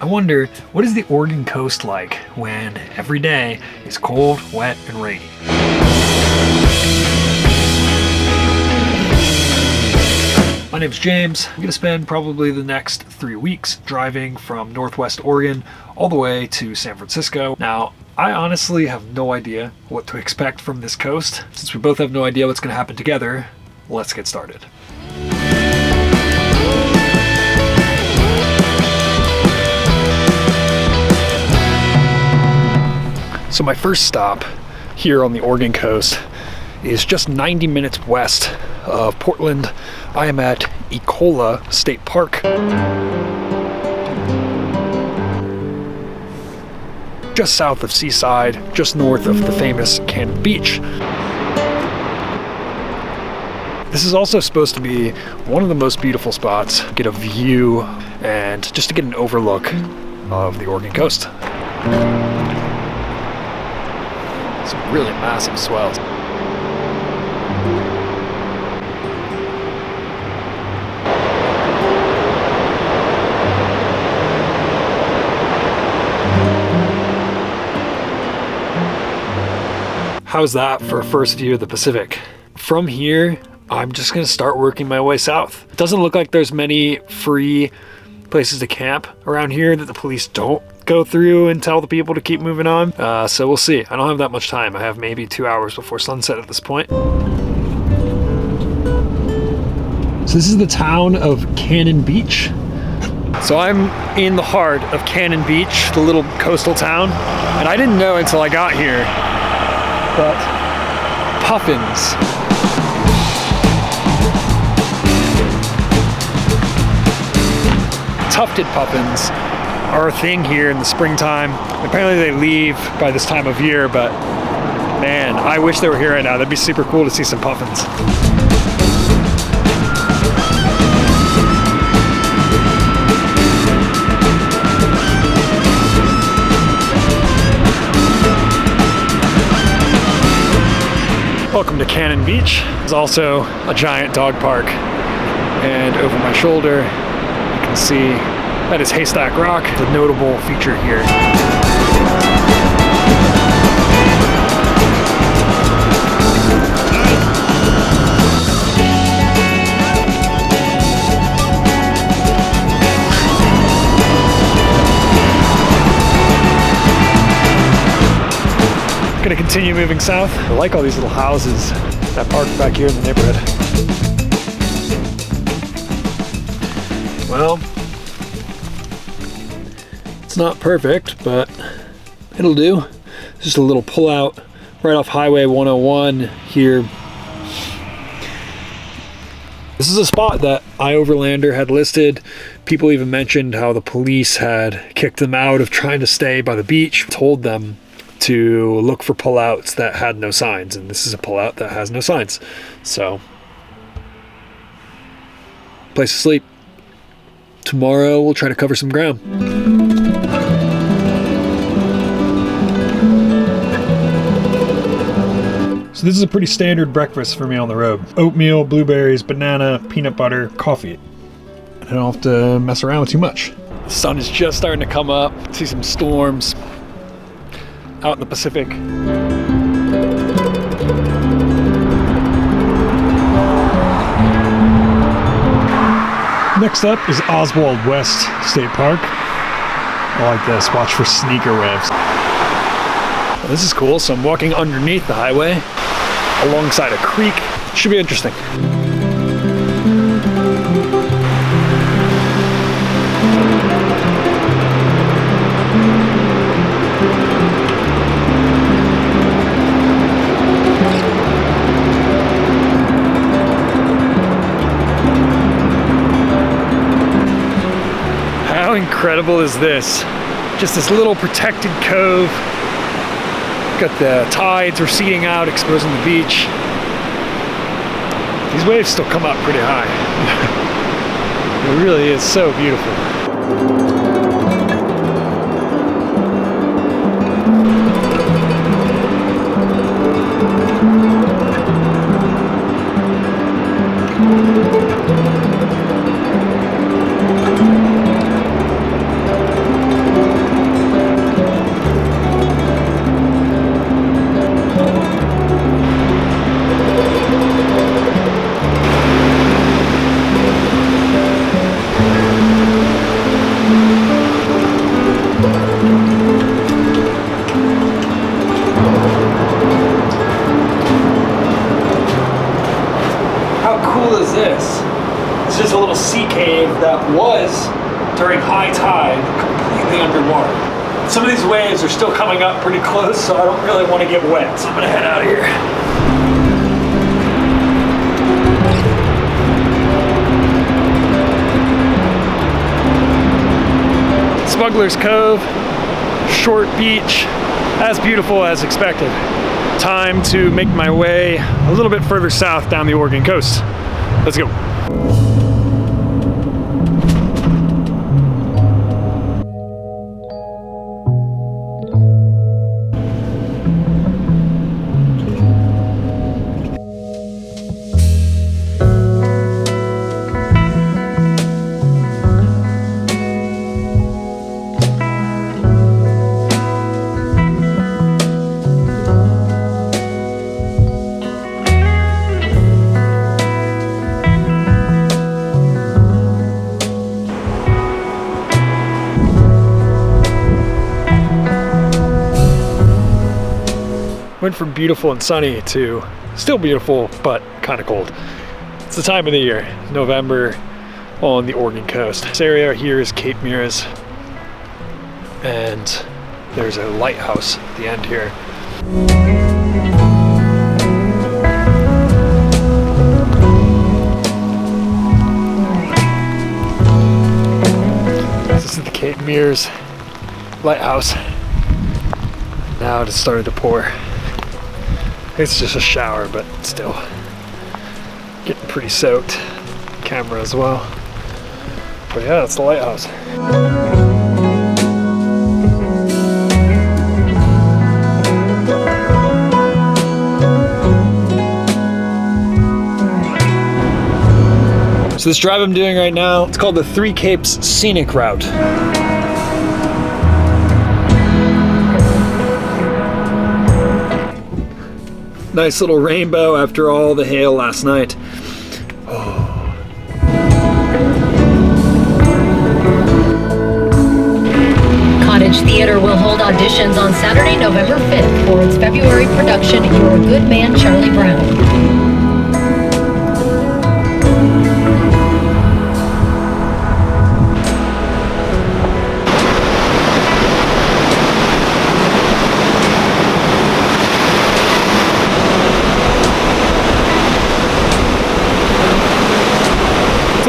wonder, what is the Oregon coast like when every day is cold, wet, and rainy? My name's James. I'm gonna spend probably the next 3 weeks driving from Northwest Oregon all the way to San Francisco. Now, I honestly have no idea what to expect from this coast. Since we both have no idea what's gonna happen together, let's get started. So my first stop here on the Oregon coast is just 90 minutes west of Portland. I am at Ecola State Park. Just south of Seaside, just north of the famous Cannon Beach. This is also supposed to be one of the most beautiful spots. Get a view and just to get an overlook of the Oregon coast. Some really massive swells. How's that for a first view of the Pacific? From here, I'm just gonna start working my way south. It doesn't look like there's many free places to camp around here that the police don't go through and tell the people to keep moving on. So we'll see. I don't have that much time. I have maybe 2 hours before sunset at this point. So this is the town of Cannon Beach. So I'm in the heart of Cannon Beach, the little coastal town. And I didn't know until I got here, but puffins. Tufted puffins are a thing here in the springtime. Apparently they leave by this time of year, but man, I wish they were here right now. That'd be super cool to see some puffins. Welcome to Cannon Beach. There's also a giant dog park, and over my shoulder you can see that is Haystack Rock, the notable feature here. Gonna continue moving south. I like all these little houses that park back here in the neighborhood. Well, it's not perfect, but it'll do. It's just a little pull out right off Highway 101 here. This is a spot that iOverlander had listed. People even mentioned how the police had kicked them out of trying to stay by the beach, told them to look for pullouts that had no signs, and this is a pullout that has no signs. So, place to sleep. Tomorrow we'll try to cover some ground. So this is a pretty standard breakfast for me on the road. Oatmeal, blueberries, banana, peanut butter, coffee. I don't have to mess around with too much. The sun is just starting to come up. See some storms out in the Pacific. Next up is Oswald West State Park. I like this. Watch for sneaker waves. Well, this is cool. So I'm walking underneath the highway alongside a creek. Should be interesting. How incredible is this? Just this little protected cove. Got the tides receding out, exposing the beach. These waves still come up pretty high. It really is so beautiful. this. It's just a little sea cave that was, during high tide, completely underwater. Some of these waves are still coming up pretty close, so I don't really want to get wet, so I'm gonna head out of here. Smuggler's Cove, short beach, as beautiful as expected. Time to make my way a little bit further south down the Oregon coast. Let's go. Went from beautiful and sunny to still beautiful, but kind of cold. It's the time of the year, November on the Oregon coast. This area here is Cape Meares, and there's a lighthouse at the end here. This is the Cape Meares lighthouse. Now it started to pour. It's just a shower, but still getting pretty soaked. Camera as well. But yeah, that's the lighthouse. So this drive I'm doing right now, it's called the Three Capes Scenic Route. Nice little rainbow after all the hail last night. Oh. Cottage Theater will hold auditions on Saturday, November 5th for its February production, You're a Good Man, Charlie Brown.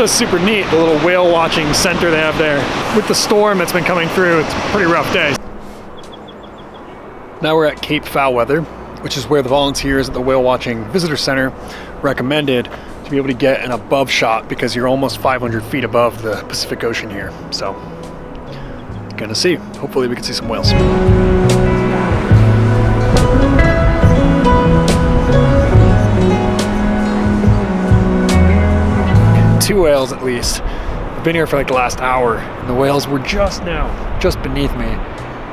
It's super neat, the little whale watching center they have there. With the storm that's been coming through, it's a pretty rough day. Now we're at Cape Foulweather, which is where the volunteers at the whale watching visitor center recommended to be able to get an above shot because you're almost 500 feet above the Pacific Ocean here. So, gonna see. Hopefully we can see some whales. 2 whales at least. I've been here for like the last hour, and the whales were just beneath me.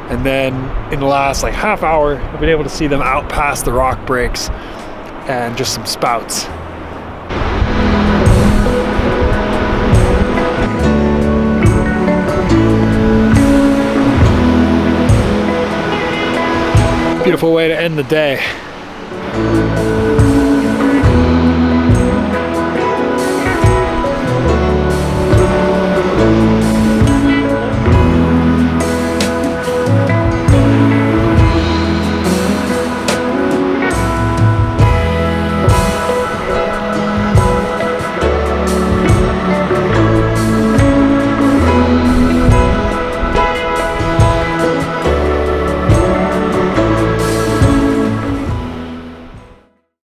And then in the last like half hour, I've been able to see them out past the rock breaks and just some spouts. Beautiful way to end the day.